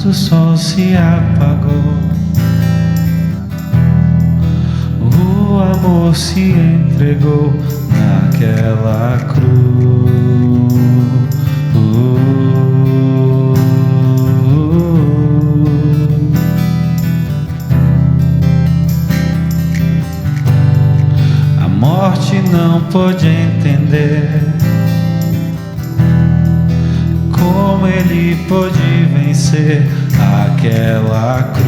do sol se apagou, o amor se entregou naquela cruz. A morte não pôde entender como ele pôde vencer aquela cruz.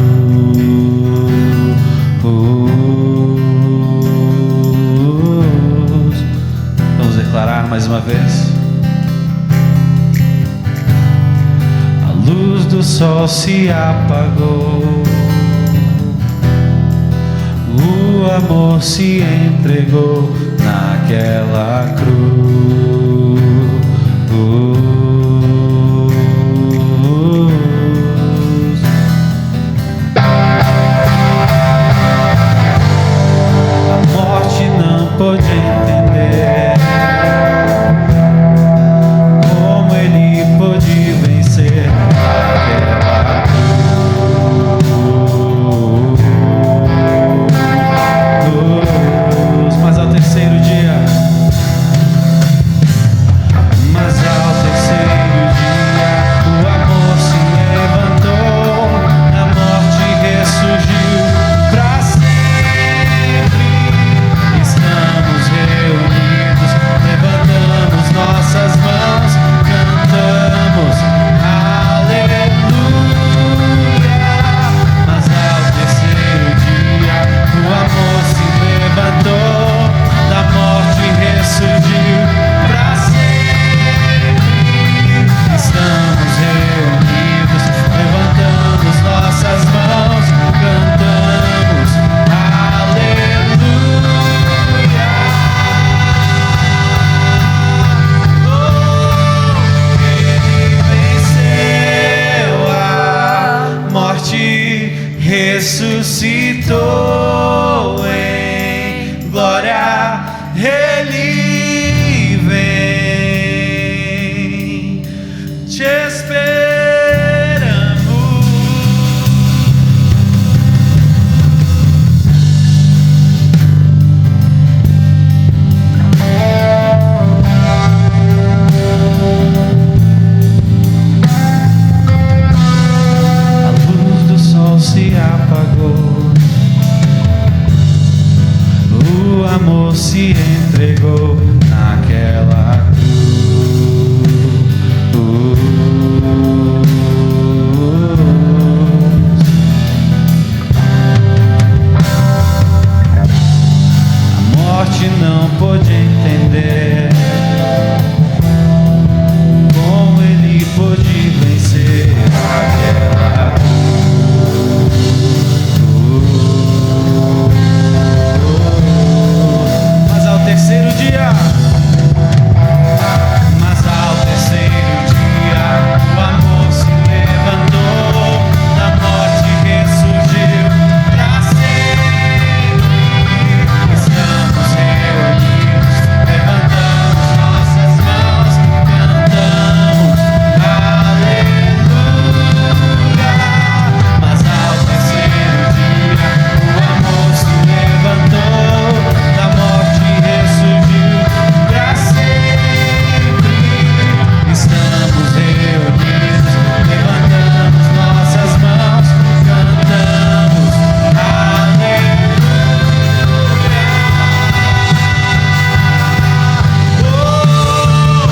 Vamos declarar mais uma vez. A luz do sol se apagou, o amor se entregou naquela cruz. Pôde entender como ele pôde vencer aquela cruz. Mas ao terceiro dia, o amor se levantou, a morte ressurgiu pra sempre. Estamos reunidos, levantamos nossas mãos, cantamos aleluia. Mas ao terceiro dia, o amor se levantou, da morte ressurgiu pra sempre. Estamos reunidos, levantamos nossas mãos, cantamos aleluia. Ressuscitou em glória, ele vem, te esperamos. A luz do sol se apagou, o amor se entregou naquela cruz. A morte não pôde entender como ele pôde vencer aquela cruz. Mas ao terceiro dia, o amor se levantou, da morte ressurgiu pra sempre. Estamos reunidos, levantamos nossas mãos, cantamos aleluia. Mas ao terceiro dia, o amor se levantou, da morte ressurgiu pra sempre. Estamos reunidos, levantamos nossas mãos, cantamos aleluia. Oh,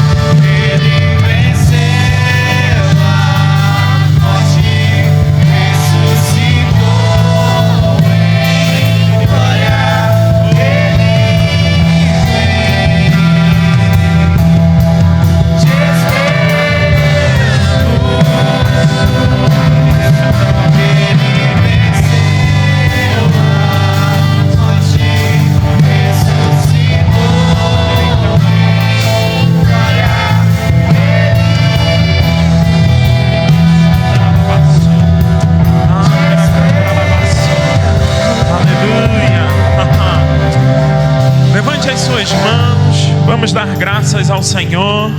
ele venceu a morte, ressuscitou em glória, ele vem, te Levante as suas mãos, vamos dar graças ao Senhor.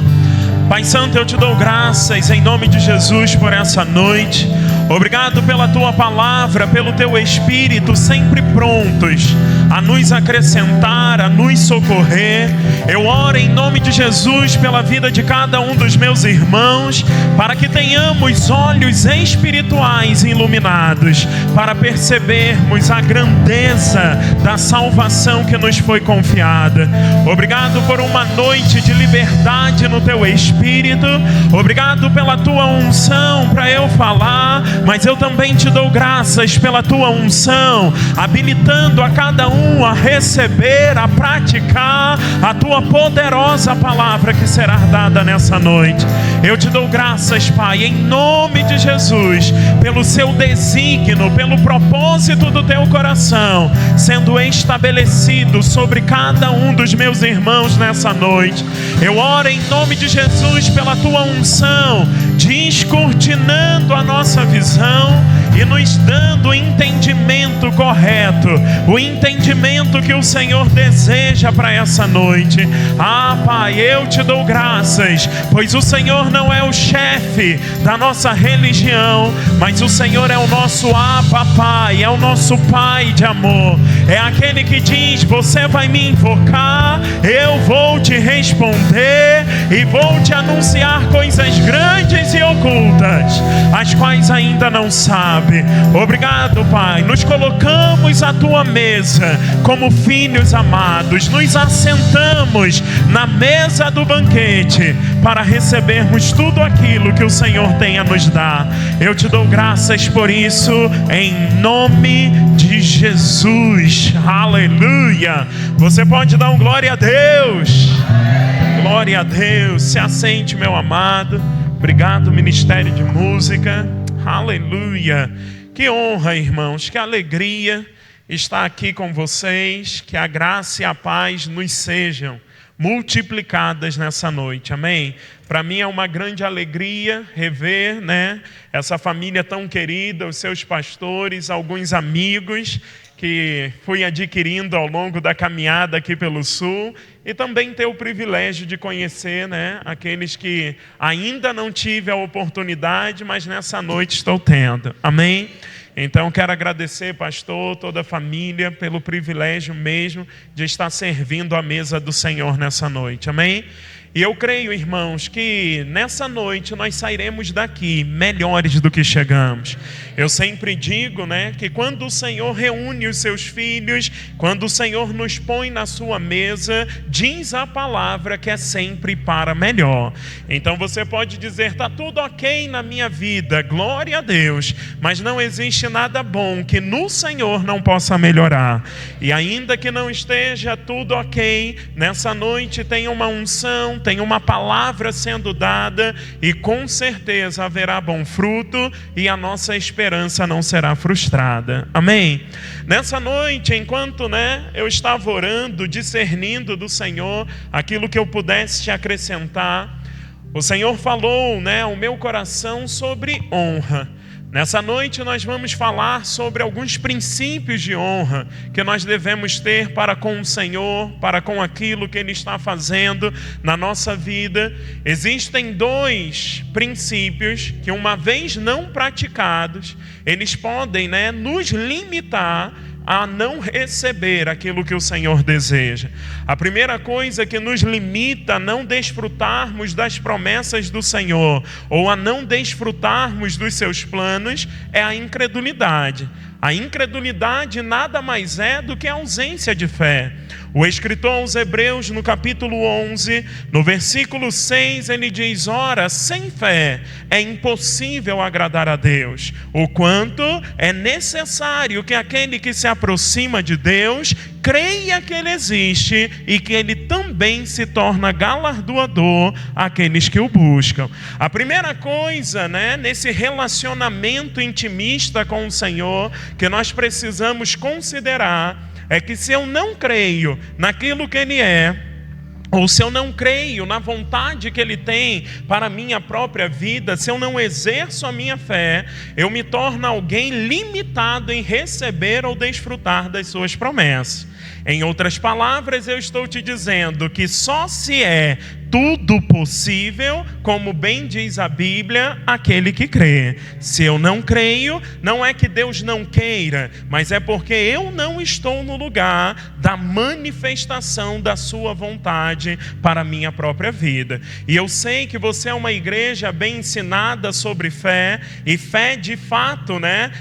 Pai Santo, eu te dou graças em nome de Jesus por essa noite. Obrigado pela tua palavra, pelo teu Espírito, sempre prontos a nos acrescentar, a nos socorrer. Eu oro em nome de Jesus pela vida de cada um dos meus irmãos, para que tenhamos olhos espirituais iluminados, para percebermos a grandeza da salvação que nos foi confiada. Obrigado por uma noite de liberdade no teu Espírito. Obrigado pela tua unção para eu falar, mas eu também te dou graças pela tua unção, habilitando a cada um a receber, a praticar a tua poderosa palavra que será dada nessa noite. Eu te dou graças, Pai, em nome de Jesus, pelo seu desígnio, pelo propósito do teu coração sendo estabelecido sobre cada um dos meus irmãos nessa noite. Eu oro em nome de Jesus pela tua unção, descortinando a nossa visão e nos dando o entendimento correto, o entendimento que o Senhor deseja para essa noite. Ah, Pai, eu te dou graças, pois o Senhor não é o chefe da nossa religião, mas o Senhor é o nosso Abba Pai, é o nosso Pai de amor. É aquele que diz: você vai me invocar, eu vou te responder e vou te anunciar coisas grandes e ocultas, as quais ainda não sabe. Obrigado, Pai. Nos colocamos à tua mesa como filhos amados, nos assentamos na mesa do banquete para recebermos tudo aquilo que o Senhor tem a nos dar. Eu te dou graças por isso, em nome de Jesus. Aleluia. Você pode dar um glória a Deus. Glória a Deus. Se assente, meu amado. Obrigado, Ministério de Música. Aleluia. Que honra, irmãos, que alegria estar aqui com vocês. Que a graça e a paz nos sejam multiplicadas nessa noite, amém? Para mim é uma grande alegria rever, essa família tão querida, os seus pastores, alguns amigos que fui adquirindo ao longo da caminhada aqui pelo Sul, e também ter o privilégio de conhecer, aqueles que ainda não tive a oportunidade, mas nessa noite estou tendo, amém? Então quero agradecer, pastor, toda a família, pelo privilégio mesmo de estar servindo a mesa do Senhor nessa noite, amém? E eu creio, irmãos, que nessa noite nós sairemos daqui melhores do que chegamos. Eu sempre digo, que quando o Senhor reúne os seus filhos, quando o Senhor nos põe na sua mesa, diz a palavra que é sempre para melhor. Então você pode dizer: está tudo ok na minha vida, glória a Deus, mas não existe nada bom que no Senhor não possa melhorar. E ainda que não esteja tudo ok, nessa noite tem uma unção, tem uma palavra sendo dada, e com certeza haverá bom fruto, e a nossa esperança não será frustrada, amém? Nessa noite, enquanto eu estava orando, discernindo do Senhor aquilo que eu pudesse te acrescentar, o Senhor falou ao meu coração sobre honra. Nessa noite nós vamos falar sobre alguns princípios de honra que nós devemos ter para com o Senhor, para com aquilo que Ele está fazendo na nossa vida. Existem dois princípios que, uma vez não praticados, eles podem nos limitar a não receber aquilo que o Senhor deseja. A primeira coisa que nos limita a não desfrutarmos das promessas do Senhor, ou a não desfrutarmos dos seus planos, é a incredulidade. A incredulidade nada mais é do que a ausência de fé. O escritor aos Hebreus, no capítulo 11, no versículo 6, ele diz: ora, sem fé é impossível agradar a Deus, o quanto é necessário que aquele que se aproxima de Deus creia que Ele existe e que Ele também se torna galardoador àqueles que o buscam. A primeira coisa, nesse relacionamento intimista com o Senhor, que nós precisamos considerar, é que se eu não creio naquilo que Ele é, ou se eu não creio na vontade que Ele tem para a minha própria vida, se eu não exerço a minha fé, eu me torno alguém limitado em receber ou desfrutar das suas promessas. Em outras palavras, eu estou te dizendo que só se é tudo possível, como bem diz a Bíblia, aquele que crê. Se eu não creio, não é que Deus não queira, mas é porque eu não estou no lugar da manifestação da sua vontade para a minha própria vida. E eu sei que você é uma igreja bem ensinada sobre fé, e fé de fato,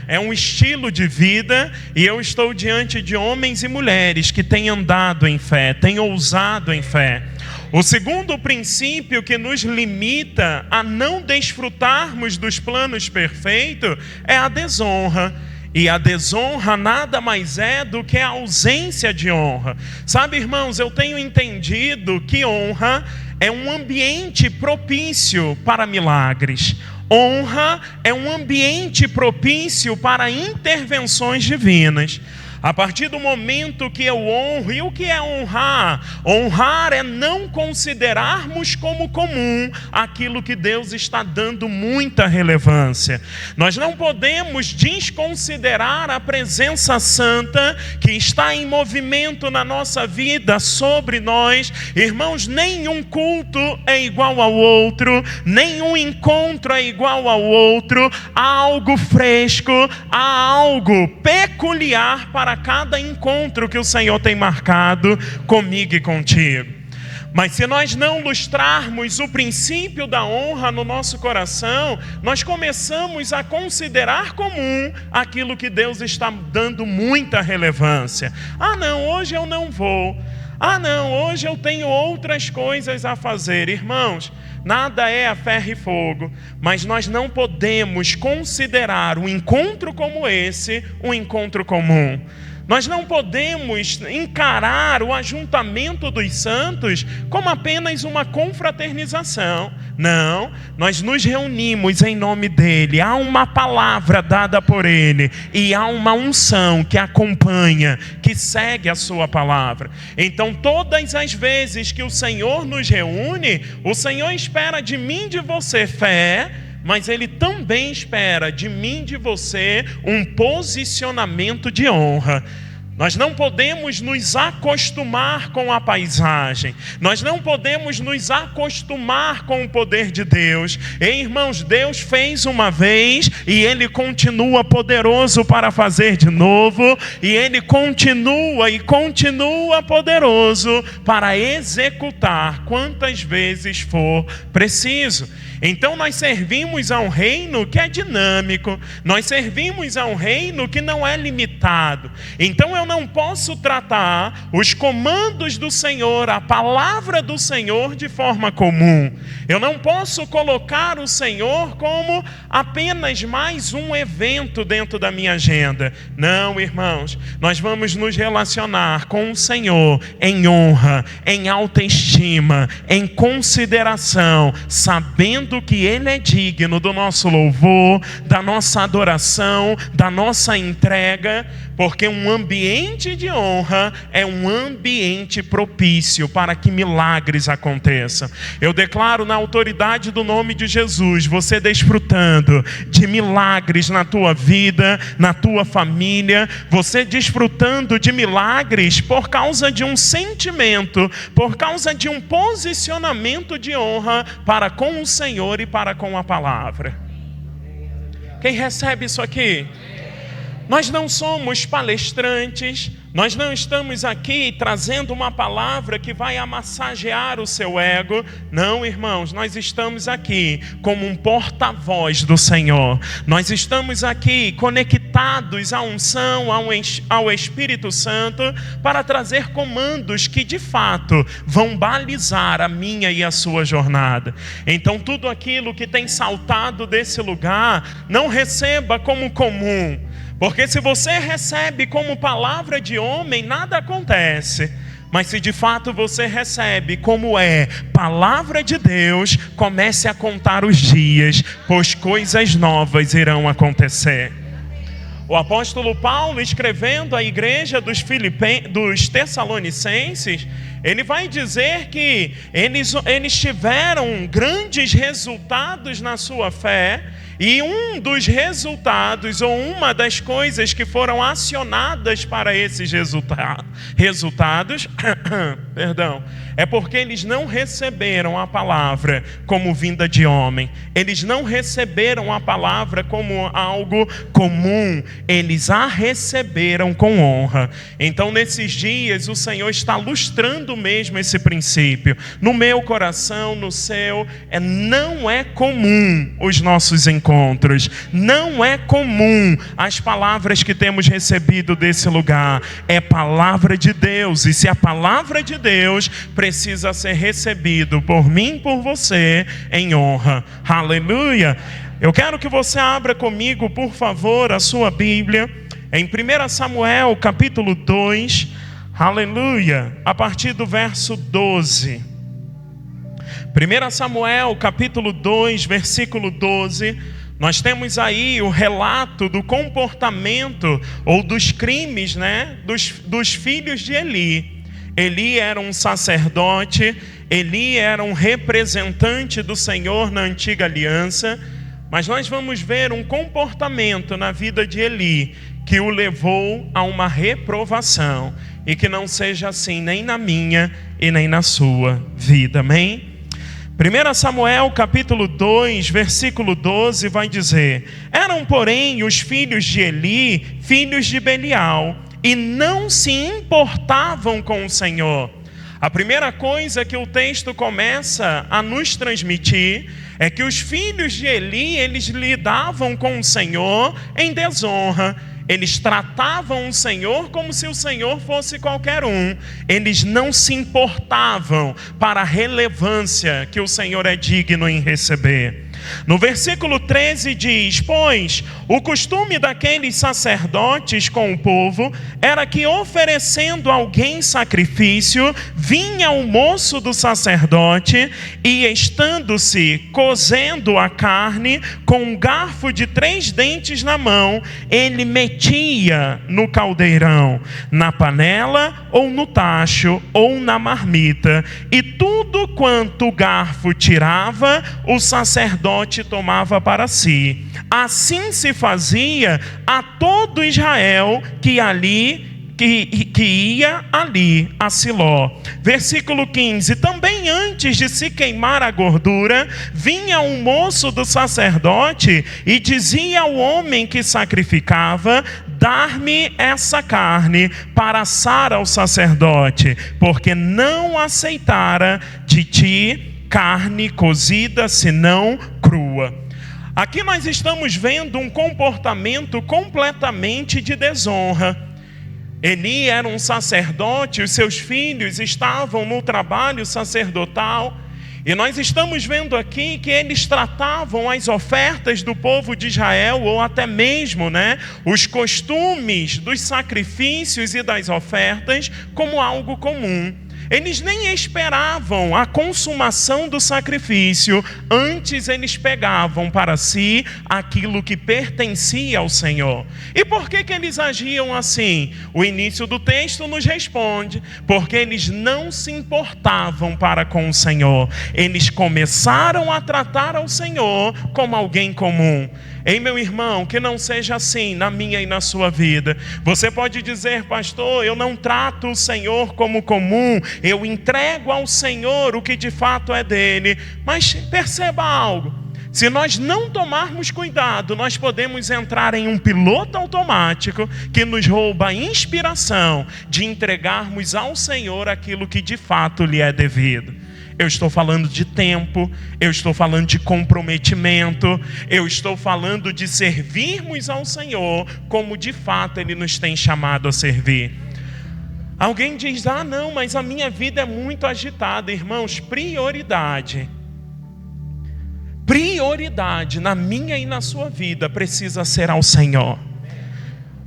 é um estilo de vida, e eu estou diante de homens e mulheres que têm andado em fé, têm ousado em fé. O segundo princípio que nos limita a não desfrutarmos dos planos perfeitos é a desonra. E a desonra nada mais é do que a ausência de honra. Sabe, irmãos, eu tenho entendido que honra é um ambiente propício para milagres. Honra é um ambiente propício para intervenções divinas. A partir do momento que eu honro, e o que é honrar? Honrar é não considerarmos como comum aquilo que Deus está dando muita relevância. Nós não podemos desconsiderar a presença santa que está em movimento na nossa vida, sobre nós. Irmãos, nenhum culto é igual ao outro, nenhum encontro é igual ao outro. Há algo fresco, há algo peculiar para cada encontro que o Senhor tem marcado comigo e contigo. Mas se nós não lustrarmos o princípio da honra no nosso coração, nós começamos a considerar comum aquilo que Deus está dando muita relevância. Ah não, hoje eu não vou. Ah não, hoje eu tenho outras coisas a fazer. Irmãos, nada é a ferro e fogo, mas nós não podemos considerar um encontro como esse um encontro comum. Nós não podemos encarar o ajuntamento dos santos como apenas uma confraternização. Não, nós nos reunimos em nome dele. Há uma palavra dada por ele e há uma unção que acompanha, que segue a sua palavra. Então todas as vezes que o Senhor nos reúne, o Senhor espera de mim e de você fé, mas Ele também espera de mim e de você um posicionamento de honra. Nós não podemos nos acostumar com a paisagem. Nós não podemos nos acostumar com o poder de Deus. E, irmãos, Deus fez uma vez e Ele continua poderoso para fazer de novo. E Ele continua poderoso para executar quantas vezes for preciso. Então nós servimos a um reino que é dinâmico. Nós servimos a um reino que não é limitado. Então eu não posso tratar os comandos do Senhor, a palavra do Senhor de forma comum. Eu não posso colocar o Senhor como apenas mais um evento dentro da minha agenda. Não, irmãos, nós vamos nos relacionar com o Senhor em honra, em autoestima, em consideração, sabendo que Ele é digno do nosso louvor, da nossa adoração, da nossa entrega, porque um ambiente de honra é um ambiente propício para que milagres aconteçam. Eu declaro na autoridade do nome de Jesus, você desfrutando de milagres na tua vida, na tua família, você desfrutando de milagres por causa de um sentimento, por causa de um posicionamento de honra para com o Senhor e para com a palavra. Quem recebe isso aqui? Nós não somos palestrantes, nós não estamos aqui trazendo uma palavra que vai amassagear o seu ego. Não, irmãos, nós estamos aqui como um porta-voz do Senhor. Nós estamos aqui conectados à unção, ao Espírito Santo, para trazer comandos que de fato vão balizar a minha e a sua jornada. Então tudo aquilo que tem saltado desse lugar, não receba como comum. Porque se você recebe como palavra de homem, nada acontece. Mas se de fato você recebe como é palavra de Deus, comece a contar os dias, pois coisas novas irão acontecer. O apóstolo Paulo, escrevendo à igreja dos Tessalonicenses, ele vai dizer que eles tiveram grandes resultados na sua fé, E um dos resultados, ou uma das coisas que foram acionadas para esses resultados, perdão, é porque eles não receberam a palavra como vinda de homem. Eles não receberam a palavra como algo comum. Eles a receberam com honra. Então, nesses dias, o Senhor está lustrando mesmo esse princípio. No meu coração, no seu, não é comum os nossos encontros. Não é comum as palavras que temos recebido desse lugar. É palavra de Deus. E se a palavra de Deus precisa ser recebido por mim e por você em honra. Aleluia! Eu quero que você abra comigo, por favor, a sua Bíblia em 1 Samuel, capítulo 2. Aleluia! A partir do verso 12. 1 Samuel, capítulo 2, versículo 12. Nós temos aí o relato do comportamento ou dos crimes, dos filhos de Eli. Eli era um sacerdote, Eli era um representante do Senhor na antiga aliança, mas nós vamos ver um comportamento na vida de Eli que o levou a uma reprovação, e que não seja assim nem na minha e nem na sua vida, amém? 1 Samuel capítulo 2, versículo 12 vai dizer: eram porém os filhos de Eli, filhos de Belial, e não se importavam com o Senhor. A primeira coisa que o texto começa a nos transmitir é que os filhos de Eli, eles lidavam com o Senhor em desonra. Eles tratavam o Senhor como se o Senhor fosse qualquer um. Eles não se importavam para a relevância que o Senhor é digno em receber. No versículo 13 diz: pois o costume daqueles sacerdotes com o povo era que, oferecendo alguém sacrifício, vinha o moço do sacerdote e, estando-se cozendo a carne com um garfo de 3 dentes na mão, ele metia no caldeirão, na panela ou no tacho ou na marmita, e tudo quanto o garfo tirava, o sacerdote tomava para si. Assim se fazia a todo Israel que ia ali a Siló. Versículo 15: também antes de se queimar a gordura, vinha um moço do sacerdote e dizia ao homem que sacrificava: dar-me essa carne para assar ao sacerdote, porque não aceitara de ti carne cozida, senão crua. Aqui nós estamos vendo um comportamento completamente de desonra. Eli era um sacerdote, os seus filhos estavam no trabalho sacerdotal, e nós estamos vendo aqui que eles tratavam as ofertas do povo de Israel, ou até mesmo, os costumes dos sacrifícios e das ofertas, como algo comum. Eles nem esperavam a consumação do sacrifício, antes eles pegavam para si aquilo que pertencia ao Senhor. E por que eles agiam assim? O início do texto nos responde: porque eles não se importavam para com o Senhor. Eles começaram a tratar ao Senhor como alguém comum. Ei, meu irmão, que não seja assim na minha e na sua vida. Você pode dizer: pastor, eu não trato o Senhor como comum, eu entrego ao Senhor o que de fato é dele. Mas perceba algo: se nós não tomarmos cuidado, nós podemos entrar em um piloto automático que nos rouba a inspiração de entregarmos ao Senhor aquilo que de fato lhe é devido. Eu estou falando de tempo, eu estou falando de comprometimento, eu estou falando de servirmos ao Senhor como de fato Ele nos tem chamado a servir. Alguém diz: ah não, mas a minha vida é muito agitada. Irmãos, prioridade na minha e na sua vida precisa ser ao Senhor.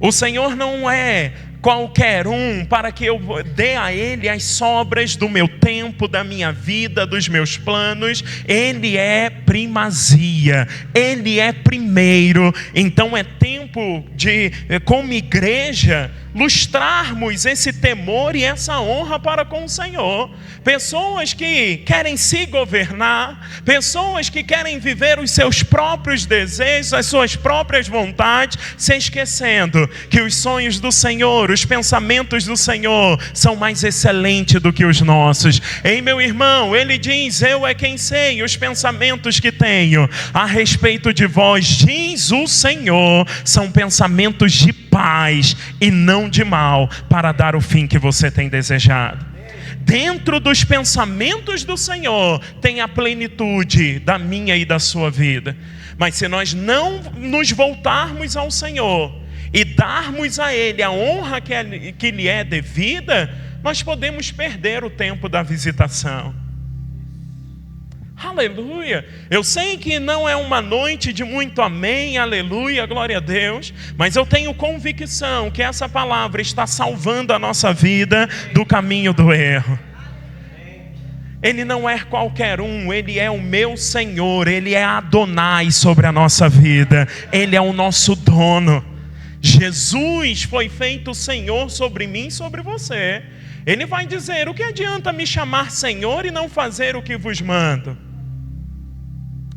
O Senhor não é qualquer um, para que eu dê a Ele as sobras do meu tempo, da minha vida, dos meus planos. Ele é primazia, Ele é primeiro. Então é tempo de, como igreja, lustrarmos esse temor e essa honra para com o Senhor. Pessoas que querem se governar, pessoas que querem viver os seus próprios desejos, as suas próprias vontades, se esquecendo que os sonhos do Senhor, os pensamentos do Senhor são mais excelentes do que os nossos. Ei, meu irmão, Ele diz: eu é quem sei os pensamentos que tenho a respeito de vós, diz o Senhor, são pensamentos de paz e não de mal, para dar o fim que você tem desejado. Dentro dos pensamentos do Senhor tem a plenitude da minha e da sua vida. Mas se nós não nos voltarmos ao Senhor e darmos a Ele a honra que lhe é devida, nós podemos perder o tempo da visitação. Aleluia. Eu sei que não é uma noite de muito amém, aleluia, glória a Deus, mas eu tenho convicção que essa palavra está salvando a nossa vida do caminho do erro. Ele não é qualquer um, Ele é o meu Senhor, Ele é Adonai sobre a nossa vida, Ele é o nosso dono. Jesus foi feito Senhor sobre mim e sobre você. Ele vai dizer: o que adianta me chamar Senhor e não fazer o que vos mando?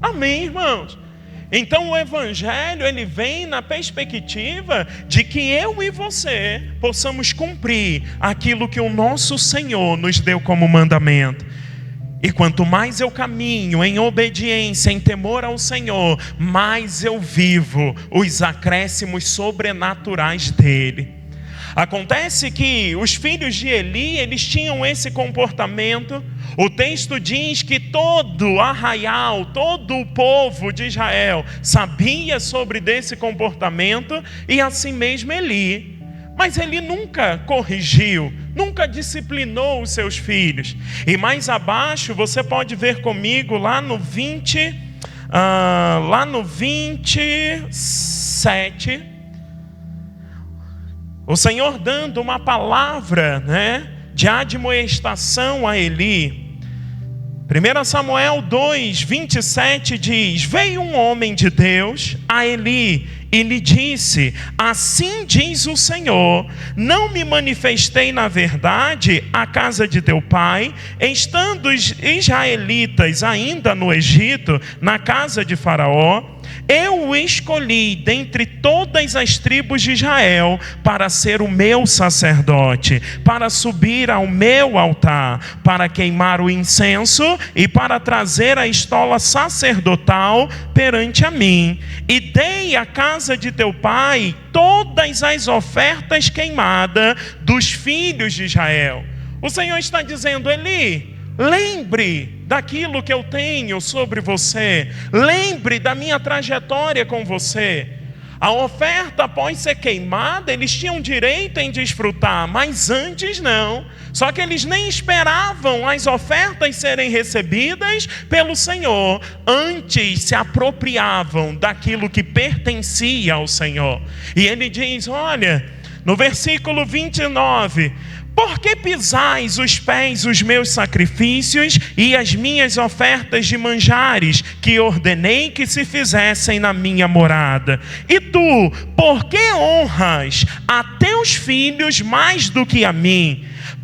Amém, irmãos? Então o Evangelho, ele vem na perspectiva de que eu e você possamos cumprir aquilo que o nosso Senhor nos deu como mandamento. E quanto mais eu caminho em obediência, em temor ao Senhor, mais eu vivo os acréscimos sobrenaturais dele. Acontece que os filhos de Eli, eles tinham esse comportamento. O texto diz que todo arraial, todo o povo de Israel sabia sobre desse comportamento, e assim mesmo Eli. Mas Eli nunca corrigiu, nunca disciplinou os seus filhos. E mais abaixo você pode ver comigo lá no 27, o Senhor dando uma palavra, de admoestação a Eli. 1 Samuel 2, 27 diz: veio um homem de Deus a Eli e lhe disse: assim diz o Senhor, não me manifestei na verdade à casa de teu pai, estando os israelitas ainda no Egito, na casa de Faraó? Eu o escolhi dentre todas as tribos de Israel para ser o meu sacerdote, para subir ao meu altar, para queimar o incenso e para trazer a estola sacerdotal perante a mim. E dei à casa de teu pai todas as ofertas queimadas dos filhos de Israel. O Senhor está dizendo: Eli, lembre daquilo que eu tenho sobre você. Lembre da minha trajetória com você. A oferta, após ser queimada, eles tinham direito em desfrutar, mas antes não. Só que eles nem esperavam as ofertas serem recebidas pelo Senhor. Antes se apropriavam daquilo que pertencia ao Senhor. E ele diz, olha, no versículo 29... por que pisais os pés os meus sacrifícios e as minhas ofertas de manjares, que ordenei que se fizessem na minha morada? E tu, por que honras a teus filhos mais do que a mim?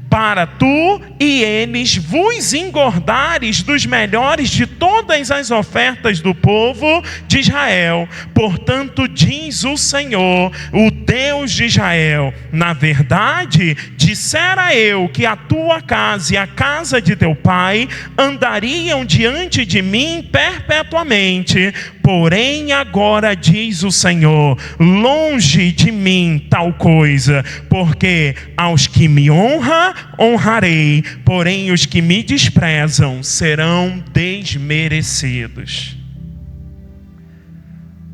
Para tu e eles vos engordares dos melhores de todas as ofertas do povo de Israel. Portanto, diz o Senhor, o Deus de Israel: na verdade, dissera eu que a tua casa e a casa de teu pai andariam diante de mim perpetuamente. Porém agora diz o Senhor: longe de mim tal coisa, porque aos que me honram, honrarei, porém os que me desprezam serão desmerecidos.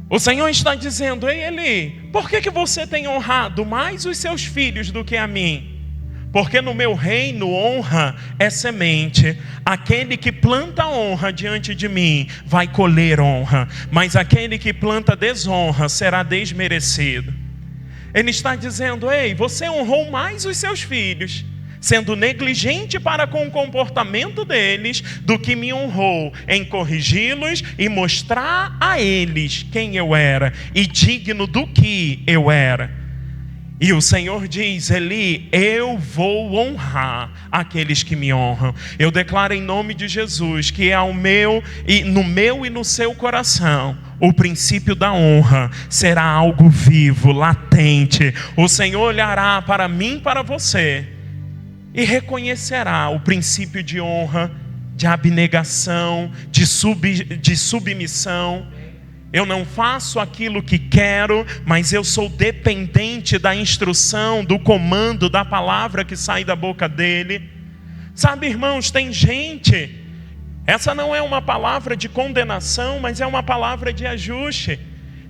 O Senhor está dizendo: ei Eli, por que você tem honrado mais os seus filhos do que a mim? Porque no meu reino honra é semente. Aquele que planta honra diante de mim vai colher honra, mas aquele que planta desonra será desmerecido. Ele está dizendo: ei, você honrou mais os seus filhos, sendo negligente para com o comportamento deles, do que me honrou em corrigi-los e mostrar a eles quem eu era e digno do que eu era. E o Senhor diz: Eli, eu vou honrar aqueles que me honram. Eu declaro em nome de Jesus que é no meu e no seu coração o princípio da honra será algo vivo, latente. O Senhor olhará para mim, para você, e reconhecerá o princípio de honra, de abnegação, de submissão. Eu não faço aquilo que quero, mas eu sou dependente da instrução, do comando, da palavra que sai da boca dele. Sabe, irmãos, tem gente, essa não é uma palavra de condenação, mas é uma palavra de ajuste.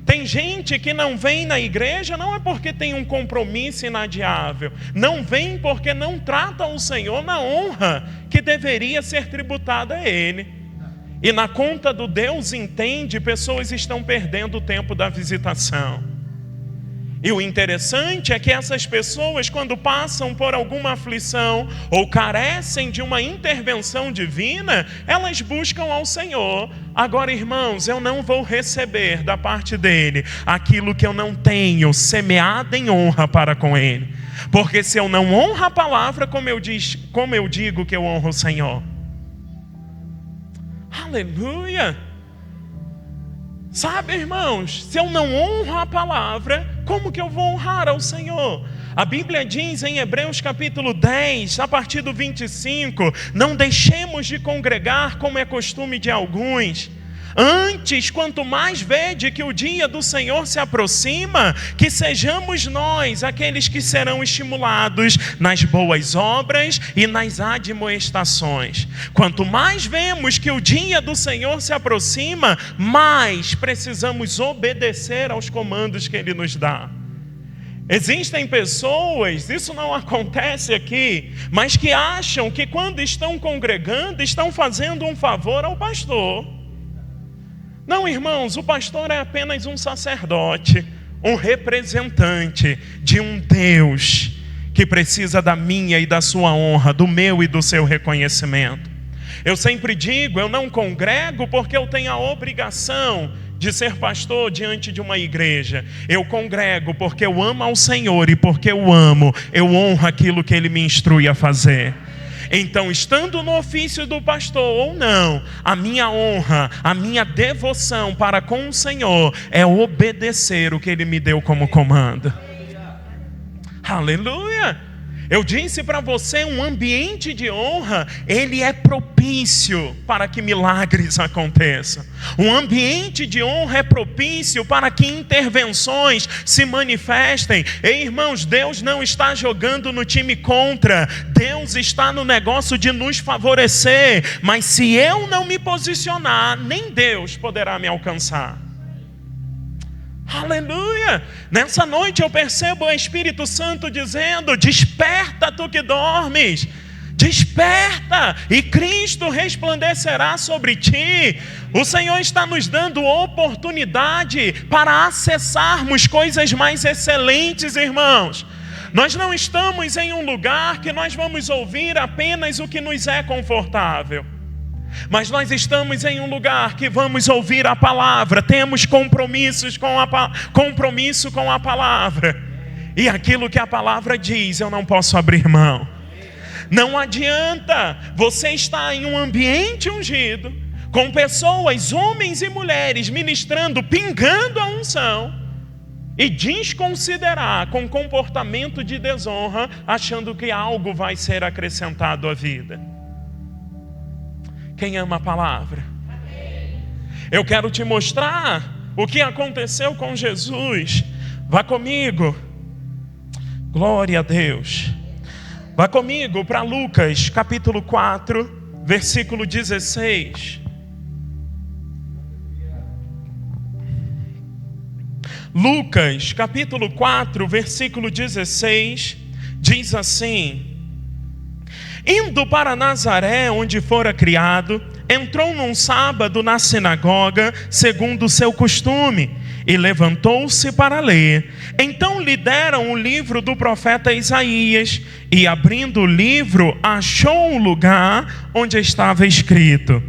Tem gente que não vem na igreja, não é porque tem um compromisso inadiável. Não vem porque não trata o Senhor na honra que deveria ser tributada a Ele. E na conta do Deus entende, pessoas estão perdendo o tempo da visitação. E o interessante é que essas pessoas, quando passam por alguma aflição ou carecem de uma intervenção divina, elas buscam ao Senhor. Agora, irmãos, eu não vou receber da parte dele aquilo que eu não tenho semeado em honra para com ele. Porque se eu não honro a palavra, como eu digo que eu honro o Senhor? Aleluia! Sabe, irmãos, se eu não honro a palavra, como que eu vou honrar ao Senhor? A Bíblia diz em Hebreus capítulo 10, a partir do 25, não deixemos de congregar como é costume de alguns. Antes, quanto mais vede que o dia do Senhor se aproxima, que sejamos nós aqueles que serão estimulados nas boas obras e nas admoestações. Quanto mais vemos que o dia do Senhor se aproxima, mais precisamos obedecer aos comandos que Ele nos dá. Existem pessoas, isso não acontece aqui, mas que acham que quando estão congregando, estão fazendo um favor ao pastor. Não, irmãos, o pastor é apenas um sacerdote, um representante de um Deus que precisa da minha e da sua honra, do meu e do seu reconhecimento. Eu sempre digo, eu não congrego porque eu tenho a obrigação de ser pastor diante de uma igreja. Eu congrego porque eu amo ao Senhor e porque eu honro aquilo que Ele me instrui a fazer. Então, estando no ofício do pastor ou não, a minha honra, a minha devoção para com o Senhor é obedecer o que Ele me deu como comando. Aleluia! Eu disse para você, um ambiente de honra, ele é propício para que milagres aconteçam. Um ambiente de honra é propício para que intervenções se manifestem. Ei, irmãos, Deus não está jogando no time contra. Deus está no negócio de nos favorecer. Mas se eu não me posicionar, nem Deus poderá me alcançar. Aleluia! Nessa noite eu percebo o Espírito Santo dizendo: desperta tu que dormes, desperta e Cristo resplandecerá sobre ti. O Senhor está nos dando oportunidade para acessarmos coisas mais excelentes, irmãos. Nós não estamos em um lugar que nós vamos ouvir apenas o que nos é confortável, mas nós estamos em um lugar que vamos ouvir a palavra, temos compromisso com a palavra, e aquilo que a palavra diz eu não posso abrir mão. Não adianta você estar em um ambiente ungido, com pessoas, homens e mulheres, ministrando, pingando a unção, e desconsiderar com comportamento de desonra, achando que algo vai ser acrescentado à vida. Quem ama a palavra? Eu quero te mostrar o que aconteceu com Jesus. Vá comigo. Glória a Deus. Vá comigo para Lucas capítulo 4, versículo 16. Lucas capítulo 4, versículo 16, diz assim: indo para Nazaré, onde fora criado, entrou num sábado na sinagoga, segundo o seu costume, e levantou-se para ler. Então lhe deram o livro do profeta Isaías, e abrindo o livro, achou o lugar onde estava escrito.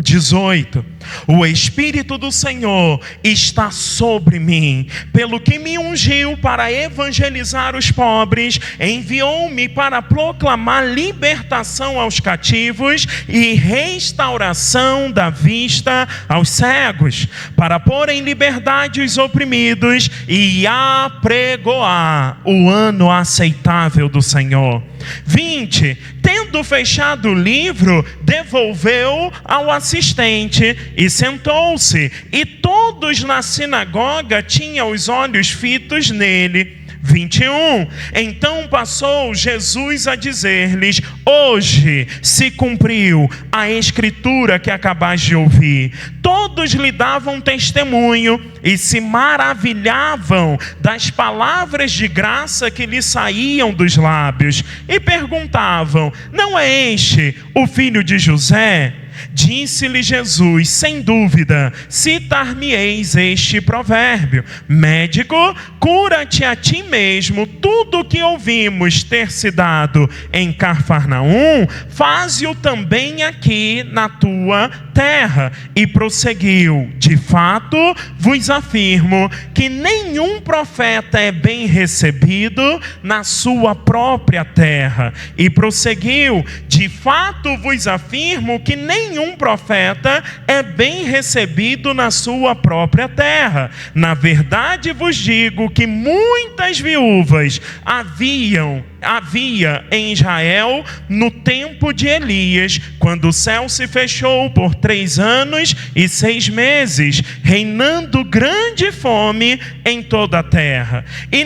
18. O Espírito do Senhor está sobre mim, pelo que me ungiu para evangelizar os pobres, enviou-me para proclamar libertação aos cativos e restauração da vista aos cegos, para pôr em liberdade os oprimidos e apregoar o ano aceitável do Senhor. 20. Tendo fechado o livro, devolveu ao assistente e sentou-se, e todos na sinagoga tinham os olhos fitos nele. 21. Então passou Jesus a dizer-lhes: hoje se cumpriu a escritura que acabais de ouvir. Todos lhe davam testemunho e se maravilhavam das palavras de graça que lhe saíam dos lábios, e perguntavam: não é este o filho de José? Disse-lhe Jesus: sem dúvida, citar-me-eis este provérbio: médico, cura-te a ti mesmo. Tudo o que ouvimos ter se dado em Cafarnaum, faze-o também aqui na tua terra. E prosseguiu: de fato vos afirmo que nenhum profeta é bem recebido na sua própria terra. E prosseguiu: de fato vos afirmo que nenhum profeta é bem recebido na sua própria terra. Na verdade vos digo que muitas viúvas havia em Israel no tempo de Elias, quando o céu se fechou por 3 anos e 6 meses, reinando grande fome em toda a terra. E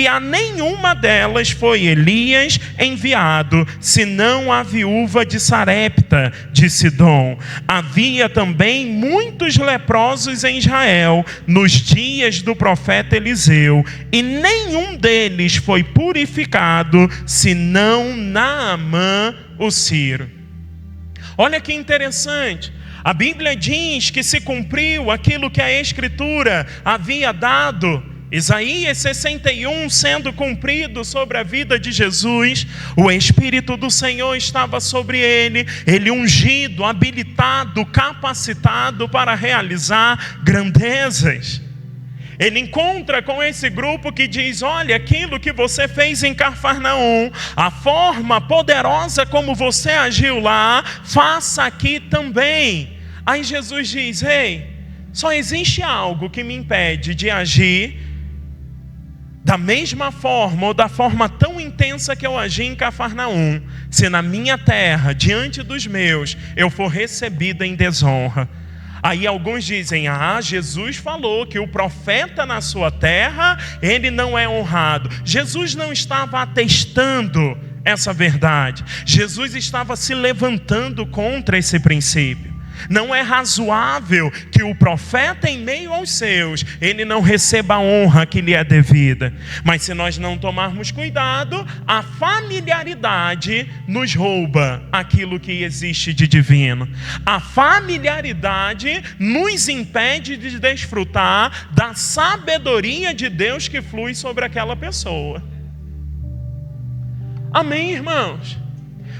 a nenhuma delas foi Elias enviado, senão a viúva de Sarepta de Sidom. Havia também muitos leprosos em Israel nos dias do profeta Eliseu, e nenhum deles foi purificado, senão Naamã o sírio. Olha que interessante. A Bíblia diz que se cumpriu aquilo que a Escritura havia dado. Isaías 61 sendo cumprido sobre a vida de Jesus, o Espírito do Senhor estava sobre ele, ele ungido, habilitado, capacitado para realizar grandezas. Ele encontra com esse grupo que diz: olha, aquilo que você fez em Cafarnaum, a forma poderosa como você agiu lá, faça aqui também. Aí Jesus diz: ei, só existe algo que me impede de agir da mesma forma ou da forma tão intensa que eu agi em Cafarnaum, se na minha terra, diante dos meus, eu for recebido em desonra. Aí alguns dizem: Jesus falou que o profeta na sua terra, ele não é honrado. Jesus não estava atestando essa verdade. Jesus estava se levantando contra esse princípio. Não é razoável que o profeta, em meio aos seus, ele não receba a honra que lhe é devida. Mas se nós não tomarmos cuidado, a familiaridade nos rouba aquilo que existe de divino. A familiaridade nos impede de desfrutar da sabedoria de Deus que flui sobre aquela pessoa. Amém, irmãos?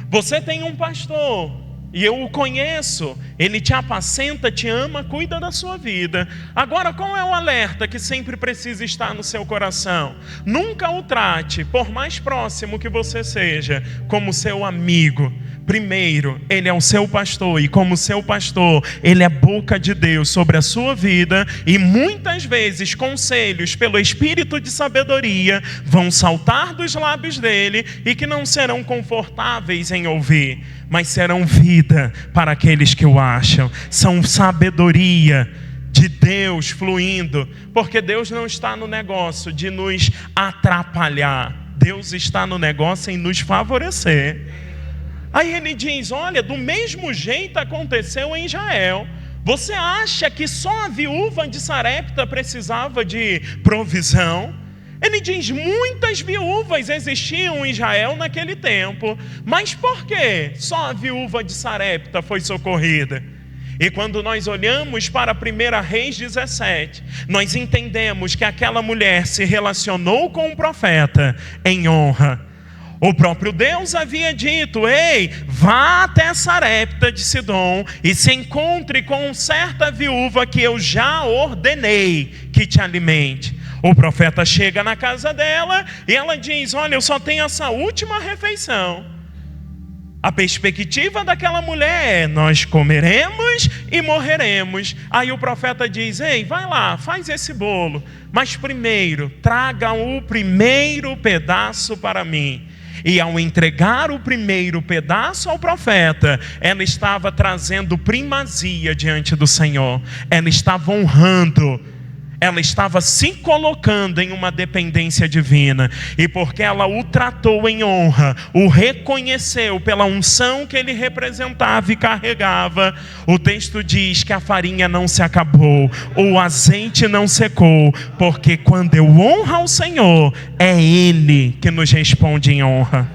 Você tem um pastor, e eu o conheço, ele te apacenta, te ama, cuida da sua vida. Agora, qual é o alerta que sempre precisa estar no seu coração? Nunca o trate, por mais próximo que você seja, como seu amigo. Primeiro, ele é o seu pastor, e como seu pastor, ele é boca de Deus sobre a sua vida, e muitas vezes conselhos pelo Espírito de sabedoria vão saltar dos lábios dele, e que não serão confortáveis em ouvir, mas serão vida para aqueles que o acham. São sabedoria de Deus fluindo, porque Deus não está no negócio de nos atrapalhar, Deus está no negócio em nos favorecer. Aí ele diz: olha, do mesmo jeito aconteceu em Israel. Você acha que só a viúva de Sarepta precisava de provisão? Ele diz: muitas viúvas existiam em Israel naquele tempo, mas por que só a viúva de Sarepta foi socorrida? E quando nós olhamos para 1 Reis 17, nós entendemos que aquela mulher se relacionou com o profeta em honra. O próprio Deus havia dito: ei, vá até Sarepta de Sidom e se encontre com certa viúva que eu já ordenei que te alimente. O profeta chega na casa dela e ela diz: olha, eu só tenho essa última refeição. A perspectiva daquela mulher é: nós comeremos e morreremos. Aí o profeta diz: ei, vai lá, faz esse bolo, mas primeiro traga o primeiro pedaço para mim. E ao entregar o primeiro pedaço ao profeta, ela estava trazendo primazia diante do Senhor. Ela estava honrando, ela estava se colocando em uma dependência divina. E porque ela o tratou em honra, o reconheceu pela unção que ele representava e carregava, o texto diz que a farinha não se acabou, o azeite não secou, porque quando eu honro ao Senhor, é Ele que nos responde em honra.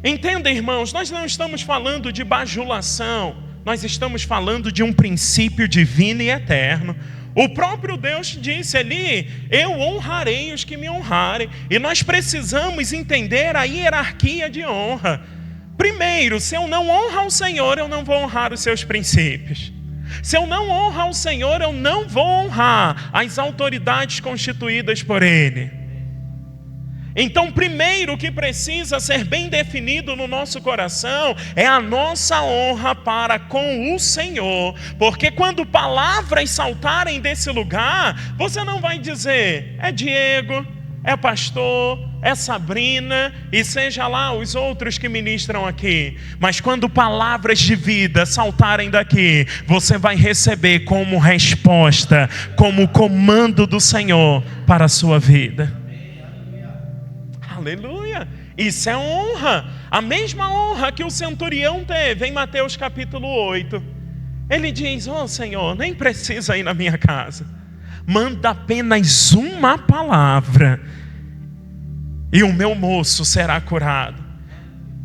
Entenda, irmãos, nós não estamos falando de bajulação. Nós estamos falando de um princípio divino e eterno. O próprio Deus disse ali: eu honrarei os que me honrarem. E nós precisamos entender a hierarquia de honra. Primeiro, se eu não honro ao Senhor, eu não vou honrar os seus princípios. Se eu não honro ao Senhor, eu não vou honrar as autoridades constituídas por Ele. Então, primeiro, o que precisa ser bem definido no nosso coração é a nossa honra para com o Senhor. Porque quando palavras saltarem desse lugar, você não vai dizer: é Diego, é pastor, é Sabrina, e seja lá os outros que ministram aqui. Mas quando palavras de vida saltarem daqui, você vai receber como resposta, como comando do Senhor para a sua vida. Aleluia, isso é honra, a mesma honra que o centurião teve em Mateus capítulo 8. Ele diz: oh Senhor, nem precisa ir na minha casa, manda apenas uma palavra e o meu moço será curado.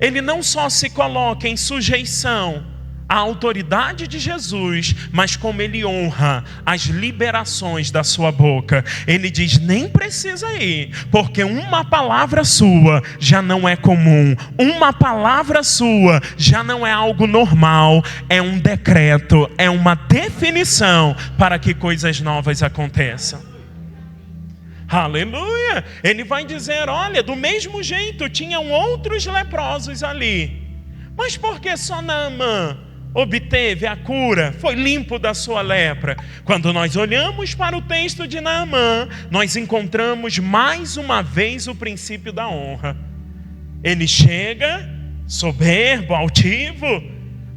Ele não só se coloca em sujeição à autoridade de Jesus, mas como ele honra as liberações da sua boca. Ele diz: nem precisa ir, porque uma palavra sua já não é comum, uma palavra sua já não é algo normal, é um decreto, é uma definição para que coisas novas aconteçam. Aleluia! Ele vai dizer: olha, do mesmo jeito tinham outros leprosos ali, mas por que só Naamã obteve a cura, foi limpo da sua lepra? Quando nós olhamos para o texto de Naamã, nós encontramos mais uma vez o princípio da honra. Ele chega soberbo, altivo,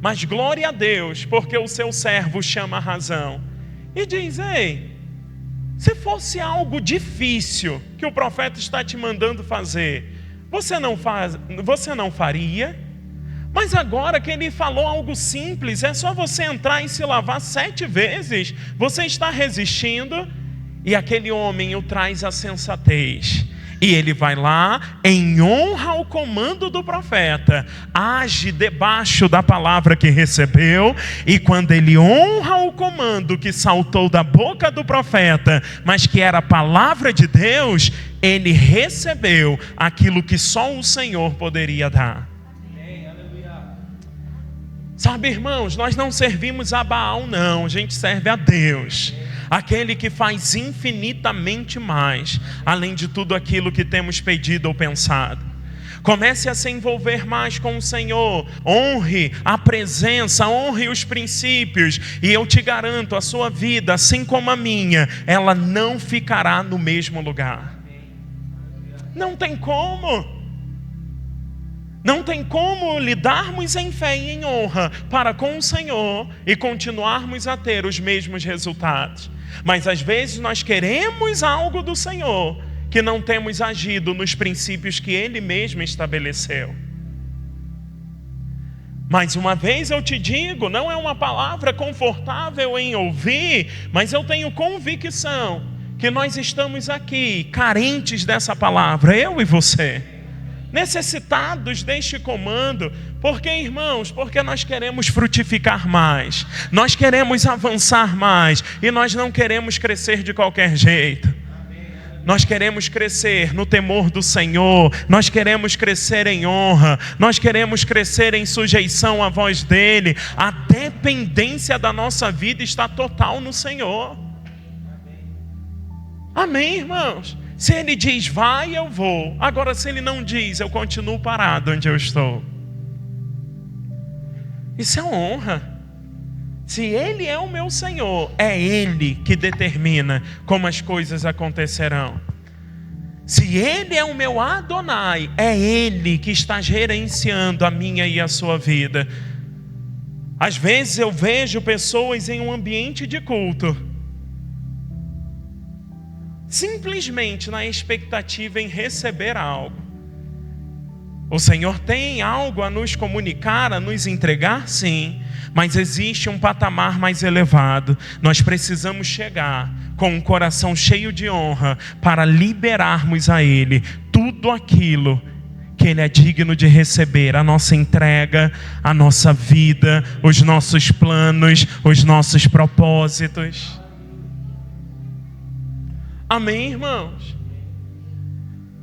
mas glória a Deus, porque o seu servo chama a razão e diz: ei, se fosse algo difícil que o profeta está te mandando fazer, você não faria? Mas agora que ele falou algo simples, é só você entrar e se lavar 7 vezes, você está resistindo? E aquele homem o traz à sensatez, e ele vai lá em honra ao comando do profeta, age debaixo da palavra que recebeu. E quando ele honra o comando que saltou da boca do profeta, mas que era a palavra de Deus, ele recebeu aquilo que só o Senhor poderia dar. Sabe, irmãos, nós não servimos a Baal, não, a gente serve a Deus, aquele que faz infinitamente mais, além de tudo aquilo que temos pedido ou pensado. Comece a se envolver mais com o Senhor, honre a presença, honre os princípios, e eu te garanto, a sua vida, assim como a minha, ela não ficará no mesmo lugar. Não tem como. Não tem como lidarmos em fé e em honra para com o Senhor e continuarmos a ter os mesmos resultados. Mas às vezes nós queremos algo do Senhor que não temos agido nos princípios que Ele mesmo estabeleceu. Mais uma vez eu te digo, não é uma palavra confortável em ouvir, mas eu tenho convicção que nós estamos aqui carentes dessa palavra, eu e você, necessitados deste comando. Por que, irmãos? Porque nós queremos frutificar mais, nós queremos avançar mais, e nós não queremos crescer de qualquer jeito. Nós queremos crescer no temor do Senhor, nós queremos crescer em honra, nós queremos crescer em sujeição à voz dEle. A dependência da nossa vida está total no Senhor. Amém, irmãos? Se Ele diz vai, eu vou. Agora, se Ele não diz, eu continuo parado onde eu estou. Isso é honra. Se Ele é o meu Senhor, é Ele que determina como as coisas acontecerão. Se Ele é o meu Adonai, é Ele que está gerenciando a minha e a sua vida. Às vezes eu vejo pessoas em um ambiente de culto, simplesmente na expectativa em receber algo. O Senhor tem algo a nos comunicar, a nos entregar? Sim, mas existe um patamar mais elevado. Nós precisamos chegar com um coração cheio de honra para liberarmos a Ele tudo aquilo que Ele é digno de receber, a nossa entrega, a nossa vida, os nossos planos, os nossos propósitos. Amém, irmãos?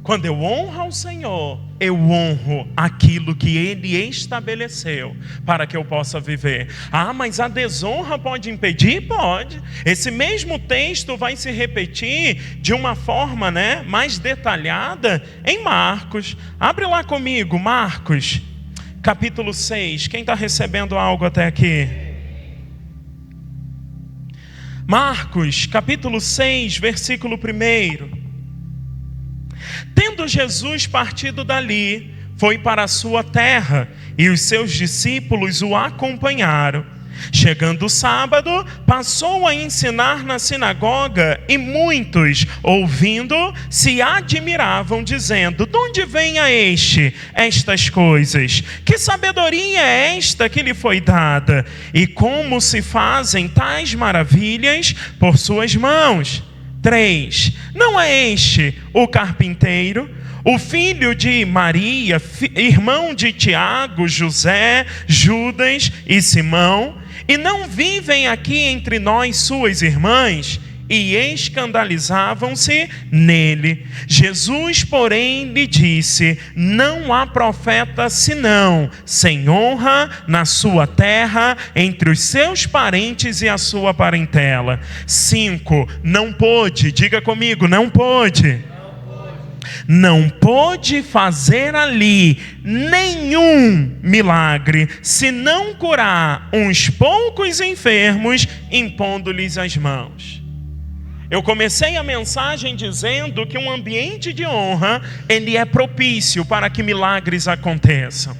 Quando eu honro ao Senhor, eu honro aquilo que Ele estabeleceu para que eu possa viver. Ah, mas a desonra pode impedir? Pode. Esse mesmo texto vai se repetir de uma forma, mais detalhada em Marcos. Abre lá comigo, Marcos, capítulo 6. Quem está recebendo algo até aqui? Marcos, capítulo 6, versículo 1. Tendo Jesus partido dali, foi para a sua terra, e os seus discípulos o acompanharam. Chegando o sábado, passou a ensinar na sinagoga, e muitos, ouvindo, se admiravam, dizendo: de onde vem a estas coisas? Que sabedoria é esta que lhe foi dada? E como se fazem tais maravilhas por suas mãos? 3. Não é este o carpinteiro, o filho de Maria, irmão de Tiago, José, Judas e Simão? E não vivem aqui entre nós suas irmãs? E escandalizavam-se nele. Jesus, porém, lhe disse: não há profeta senão sem honra na sua terra, entre os seus parentes e a sua parentela. 5. Não pôde, diga comigo, não pôde. Não pôde fazer ali nenhum milagre, senão curar uns poucos enfermos, impondo-lhes as mãos. Eu comecei a mensagem dizendo que um ambiente de honra, ele é propício para que milagres aconteçam.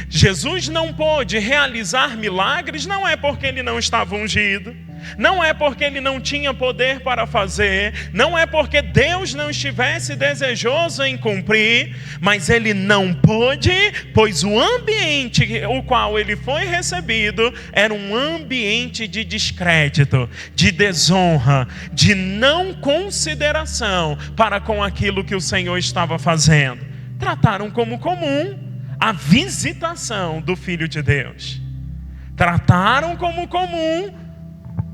Jesus não pôde realizar milagres, não é porque ele não estava ungido, não é porque ele não tinha poder para fazer, não é porque Deus não estivesse desejoso em cumprir, mas ele não pôde, pois o ambiente o qual ele foi recebido era um ambiente de descrédito, de desonra, de não consideração para com aquilo que o Senhor estava fazendo. Trataram como comum a visitação do Filho de Deus. Trataram como comum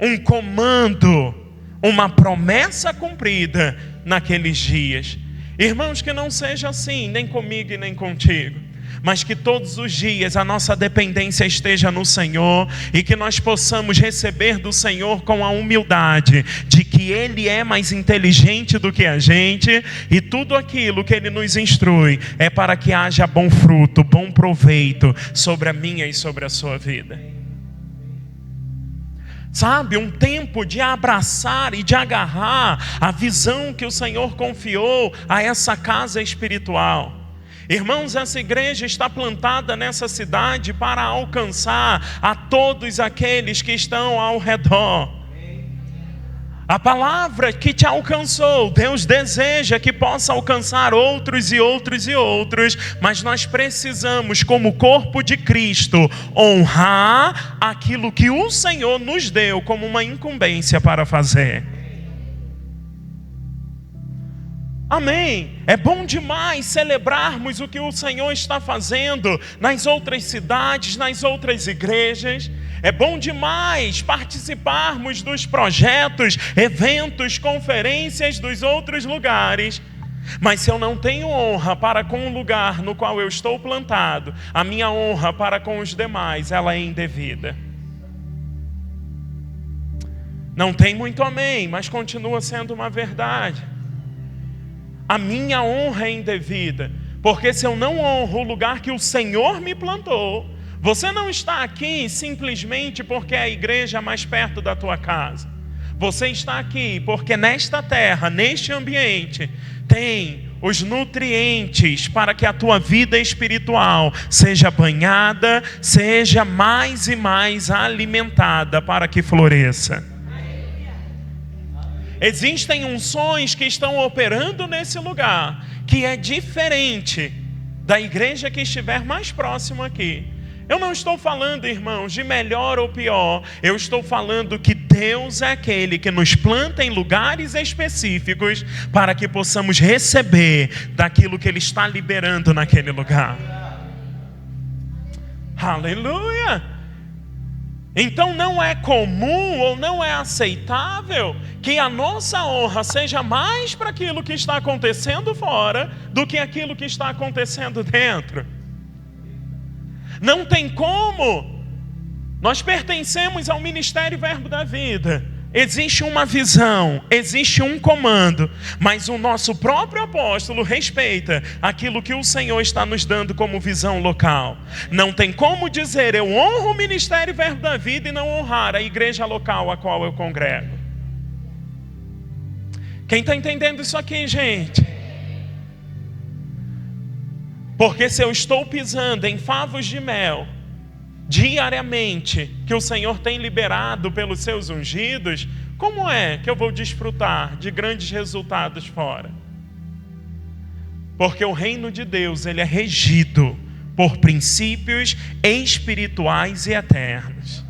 um comando, uma promessa cumprida naqueles dias. Irmãos, que não seja assim, nem comigo e nem contigo, mas que todos os dias a nossa dependência esteja no Senhor, e que nós possamos receber do Senhor com a humildade de que Ele é mais inteligente do que a gente, e tudo aquilo que Ele nos instrui é para que haja bom fruto, bom proveito sobre a minha e sobre a sua vida. Sabe, um tempo de abraçar e de agarrar a visão que o Senhor confiou a essa casa espiritual. Irmãos, essa igreja está plantada nessa cidade para alcançar a todos aqueles que estão ao redor. A palavra que te alcançou, Deus deseja que possa alcançar outros e outros e outros, mas nós precisamos, como corpo de Cristo, honrar aquilo que o Senhor nos deu como uma incumbência para fazer. Amém? É bom demais celebrarmos o que o Senhor está fazendo nas outras cidades, nas outras igrejas. É bom demais participarmos dos projetos, eventos, conferências dos outros lugares. Mas se eu não tenho honra para com o lugar no qual eu estou plantado, a minha honra para com os demais, ela é indevida. Não tem muito amém, mas continua sendo uma verdade. A minha honra é indevida, porque se eu não honro o lugar que o Senhor me plantou, você não está aqui simplesmente porque a igreja é mais perto da tua casa. Você está aqui porque nesta terra, neste ambiente, tem os nutrientes para que a tua vida espiritual seja banhada, seja mais e mais alimentada para que floresça. Existem unções que estão operando nesse lugar, que é diferente da igreja que estiver mais próximo aqui. Eu não estou falando, irmãos, de melhor ou pior. Eu estou falando que Deus é aquele que nos planta em lugares específicos para que possamos receber daquilo que Ele está liberando naquele lugar. Aleluia! Então não é comum ou não é aceitável que a nossa honra seja mais para aquilo que está acontecendo fora do que aquilo que está acontecendo dentro. Não tem como. Nós pertencemos ao Ministério Verbo da Vida. Existe uma visão, existe um comando, mas o nosso próprio apóstolo respeita aquilo que o Senhor está nos dando como visão local. Não tem como dizer, eu honro o Ministério Verbo da Vida e não honrar a igreja local a qual eu congrego. Quem está entendendo isso aqui, gente? Porque se eu estou pisando em favos de mel diariamente, que o Senhor tem liberado pelos seus ungidos, como é que eu vou desfrutar de grandes resultados fora? Porque o reino de Deus, ele é regido por princípios espirituais e eternos.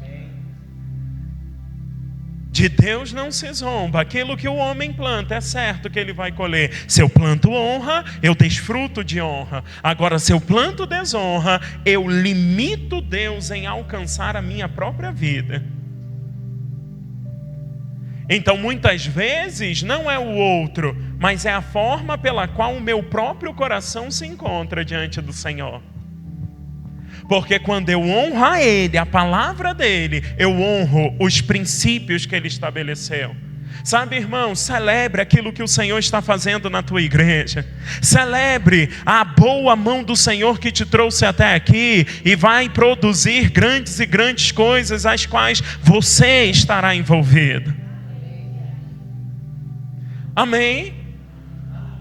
De Deus não se zomba. Aquilo que o homem planta, é certo que ele vai colher. Se eu planto honra, eu desfruto de honra. Agora, se eu planto desonra, eu limito Deus em alcançar a minha própria vida. Então, muitas vezes, não é o outro, mas é a forma pela qual o meu próprio coração se encontra diante do Senhor. Porque quando eu honro a Ele, a palavra dEle, eu honro os princípios que Ele estabeleceu. Sabe, irmão, celebre aquilo que o Senhor está fazendo na tua igreja. Celebre a boa mão do Senhor que te trouxe até aqui e vai produzir grandes e grandes coisas as quais você estará envolvido. Amém?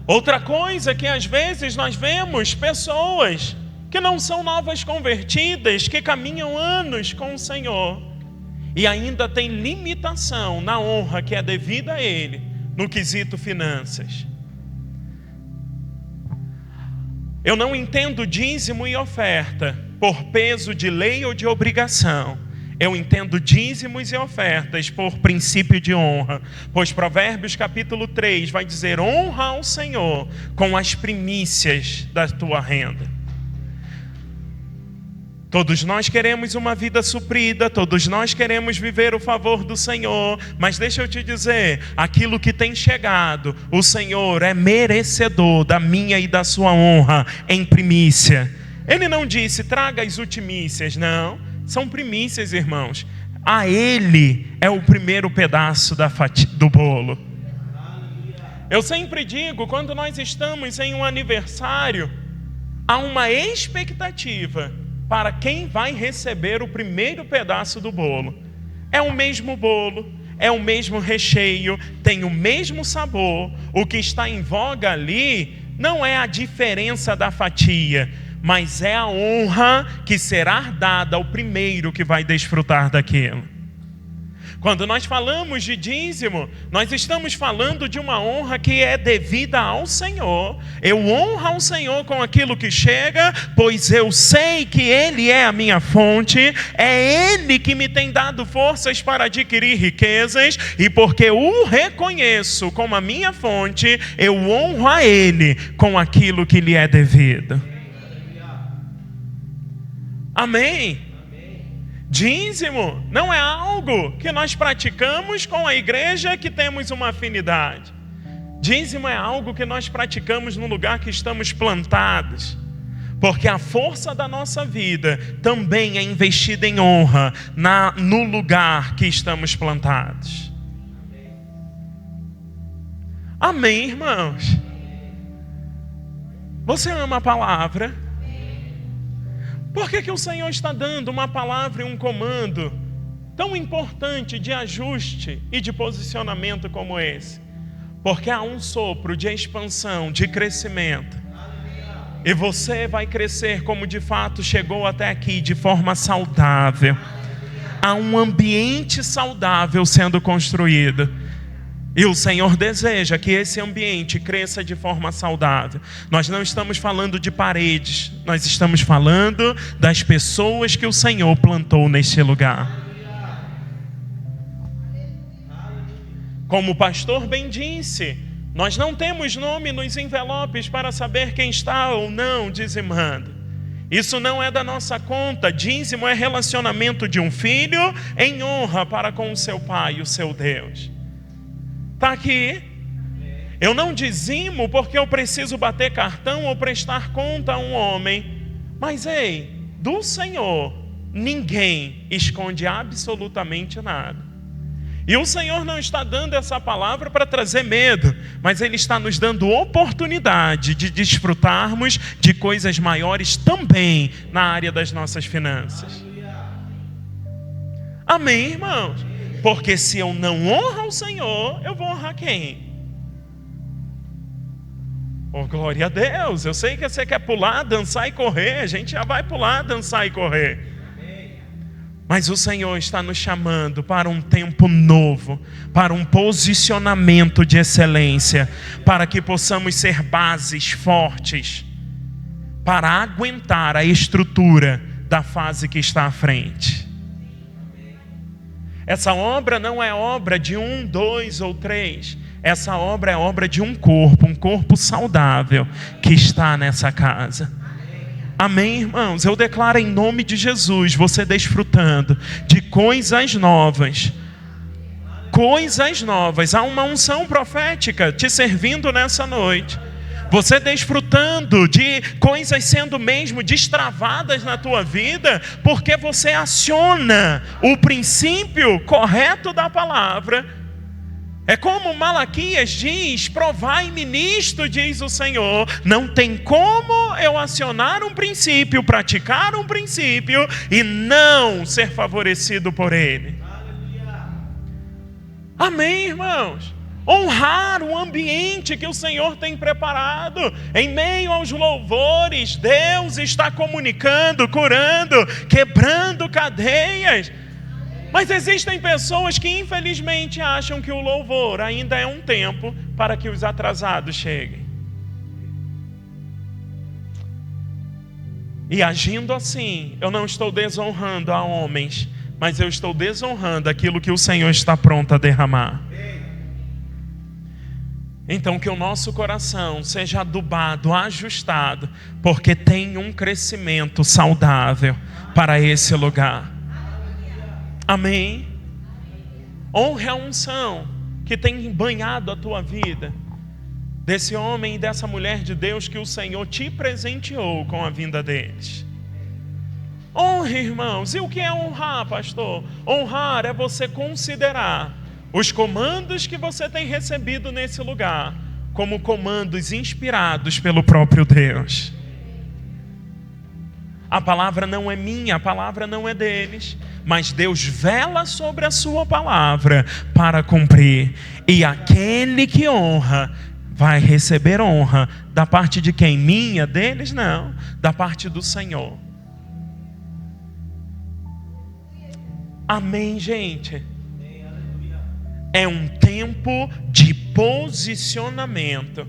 Outra coisa que às vezes nós vemos pessoas que não são novas convertidas, que caminham anos com o Senhor e ainda tem limitação na honra que é devida a Ele no quesito finanças. Eu não entendo dízimo e oferta por peso de lei ou de obrigação. Eu entendo dízimos e ofertas por princípio de honra, pois Provérbios capítulo 3 vai dizer: honra ao Senhor com as primícias da tua renda. Todos nós queremos uma vida suprida, todos nós queremos viver o favor do Senhor, mas deixa eu te dizer, aquilo que tem chegado, o Senhor é merecedor da minha e da sua honra em primícia. Ele não disse, traga as ultimícias, não, são primícias, irmãos. A Ele é o primeiro pedaço do bolo. Eu sempre digo, quando nós estamos em um aniversário, há uma expectativa para quem vai receber o primeiro pedaço do bolo. É o mesmo bolo, é o mesmo recheio, tem o mesmo sabor. O que está em voga ali não é a diferença da fatia, mas é a honra que será dada ao primeiro que vai desfrutar daquilo. Quando nós falamos de dízimo, nós estamos falando de uma honra que é devida ao Senhor. Eu honro ao Senhor com aquilo que chega, pois eu sei que Ele é a minha fonte, é Ele que me tem dado forças para adquirir riquezas, e porque o reconheço como a minha fonte, eu honro a Ele com aquilo que lhe é devido. Amém? Dízimo não é algo que nós praticamos com a igreja que temos uma afinidade. Dízimo é algo que nós praticamos no lugar que estamos plantados. Porque a força da nossa vida também é investida em honra no lugar que estamos plantados. Amém, irmãos? Você ama a palavra? Por que o Senhor está dando uma palavra e um comando tão importante de ajuste e de posicionamento como esse? Porque há um sopro de expansão, de crescimento. E você vai crescer como de fato chegou até aqui, de forma saudável. Há um ambiente saudável sendo construído. E o Senhor deseja que esse ambiente cresça de forma saudável. Nós não estamos falando de paredes, nós estamos falando das pessoas que o Senhor plantou neste lugar. Como o pastor bem disse, nós não temos nome nos envelopes para saber quem está ou não dizimando. Isso não é da nossa conta. Dízimo é relacionamento de um filho em honra para com o seu pai, o seu Deus. Está aqui. Eu não dizimo porque eu preciso bater cartão ou prestar conta a um homem. Mas ei, do Senhor ninguém esconde absolutamente nada. E o Senhor não está dando essa palavra para trazer medo, mas Ele está nos dando oportunidade de desfrutarmos de coisas maiores também na área das nossas finanças. Amém, irmãos? Porque se eu não honro o Senhor, eu vou honrar quem? Oh, glória a Deus. Eu sei que você quer pular, dançar e correr. A gente já vai pular, dançar e correr. Mas o Senhor está nos chamando para um tempo novo, para um posicionamento de excelência, para que possamos ser bases fortes, para aguentar a estrutura da fase que está à frente. Essa obra não é obra de 1, 2 ou 3. Essa obra é obra de um corpo saudável que está nessa casa. Amém, irmãos? Eu declaro em nome de Jesus, você desfrutando de coisas novas. Coisas novas. Há uma unção profética te servindo nessa noite. Você desfrutando de coisas sendo mesmo destravadas na tua vida, porque você aciona o princípio correto da palavra. É como Malaquias diz: provai-me nisto, diz o Senhor. Não tem como eu acionar um princípio, praticar um princípio e não ser favorecido por ele. Amém, irmãos? Honrar o ambiente que o Senhor tem preparado. Em meio aos louvores, Deus está comunicando, curando, quebrando cadeias. Mas existem pessoas que infelizmente acham que o louvor ainda é um tempo para que os atrasados cheguem. E agindo assim, eu não estou desonrando a homens, mas eu estou desonrando aquilo que o Senhor está pronto a derramar. Então que o nosso coração seja adubado, ajustado, porque tem um crescimento saudável para esse lugar. Amém? Honre a unção que tem banhado a tua vida, desse homem e dessa mulher de Deus que o Senhor te presenteou com a vinda deles. Honre, irmãos. E o que é honrar, pastor? Honrar é você considerar os comandos que você tem recebido nesse lugar como comandos inspirados pelo próprio Deus. A palavra não é minha, a palavra não é deles, mas Deus vela sobre a sua palavra para cumprir. E aquele que honra vai receber honra da parte de quem? Minha? Deles? Não, da parte do Senhor. Amém, gente? é um tempo de posicionamento.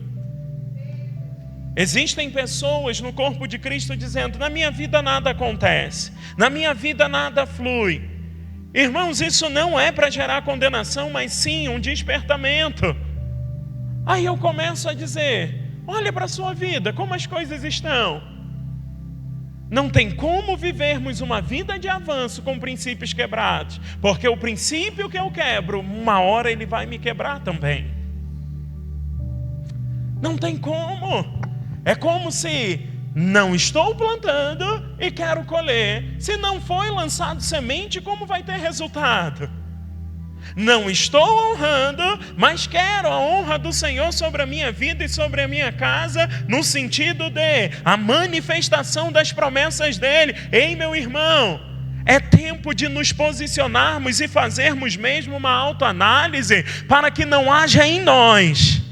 Existem pessoas no corpo de Cristo dizendo: na minha vida nada acontece, na minha vida nada flui. Irmãos, isso não é para gerar condenação, mas sim um despertamento. Aí eu começo a dizer: olha para a sua vida, como as coisas estão. Não tem como vivermos uma vida de avanço com princípios quebrados, porque o princípio que eu quebro, uma hora ele vai me quebrar também. Não tem como. É como se não estou plantando e quero colher. Se não foi lançado semente, como vai ter resultado? Não estou honrando, mas quero a honra do Senhor sobre a minha vida e sobre a minha casa, no sentido de a manifestação das promessas dele. Ei, meu irmão, é tempo de nos posicionarmos e fazermos mesmo uma autoanálise, para que não haja em nós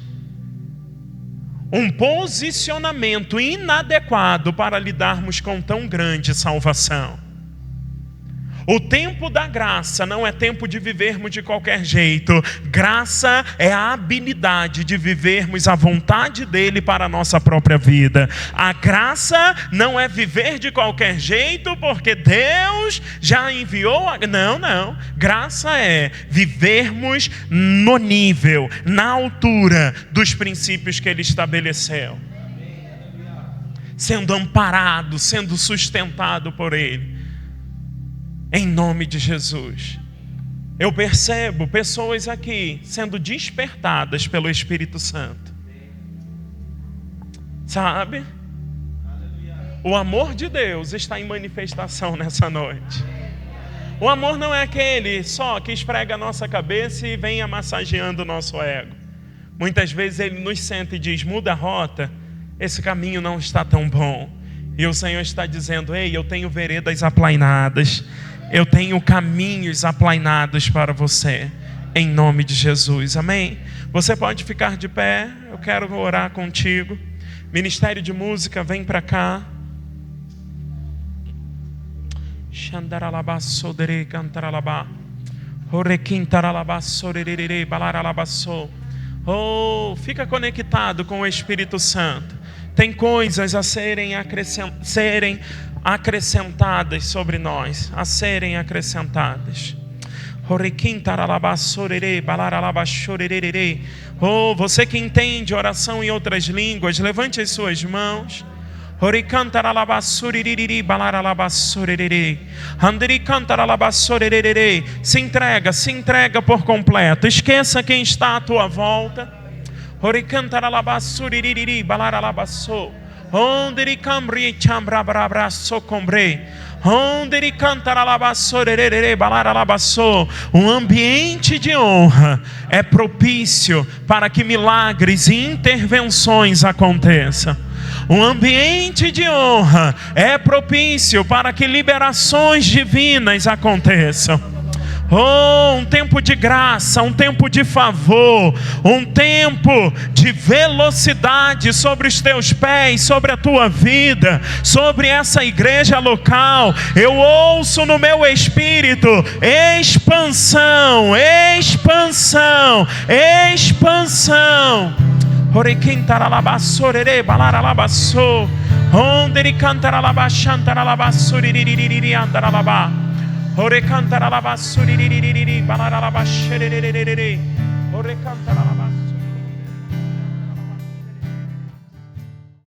um posicionamento inadequado para lidarmos com tão grande salvação. O tempo da graça não é tempo de vivermos de qualquer jeito. Graça é a habilidade de vivermos a vontade dele para a nossa própria vida. A graça não é viver de qualquer jeito porque Deus já enviou. Não. Graça é vivermos no nível, na altura dos princípios que ele estabeleceu. Sendo amparado, sendo sustentado por ele. Em nome de Jesus. Eu percebo pessoas aqui sendo despertadas pelo Espírito Santo. Sabe? O amor de Deus está em manifestação nessa noite. O amor não é aquele só que esfrega a nossa cabeça e vem massageando o nosso ego. Muitas vezes ele nos senta e diz: muda a rota, esse caminho não está tão bom. E o Senhor está dizendo: ei, eu tenho veredas aplainadas. Eu tenho caminhos aplainados para você, em nome de Jesus, amém? Você pode ficar de pé, eu quero orar contigo. Ministério de música, vem para cá. Oh, fica conectado com o Espírito Santo. Tem coisas a serem acrescentadas sobre nós, a serem acrescentadas. Oh, você que entende oração em outras línguas, levante as suas mãos. Se entrega por completo. Esqueça quem está à tua volta. Onde cambri chambra brabra socombre. Onde cantará labassorerere balaralabassou. Um ambiente de honra é propício para que milagres e intervenções aconteçam. Um ambiente de honra é propício para que liberações divinas aconteçam. Oh, um tempo de graça, um tempo de favor, um tempo de velocidade sobre os teus pés, sobre a tua vida, sobre essa igreja local. Eu ouço no meu espírito expansão, expansão, expansão. Orequintaralabassorere balaralabassou. Onde ele cantaralabachantaralabassoriri andaralabá. Ore cantara la bassuri balara la bashere ore cantara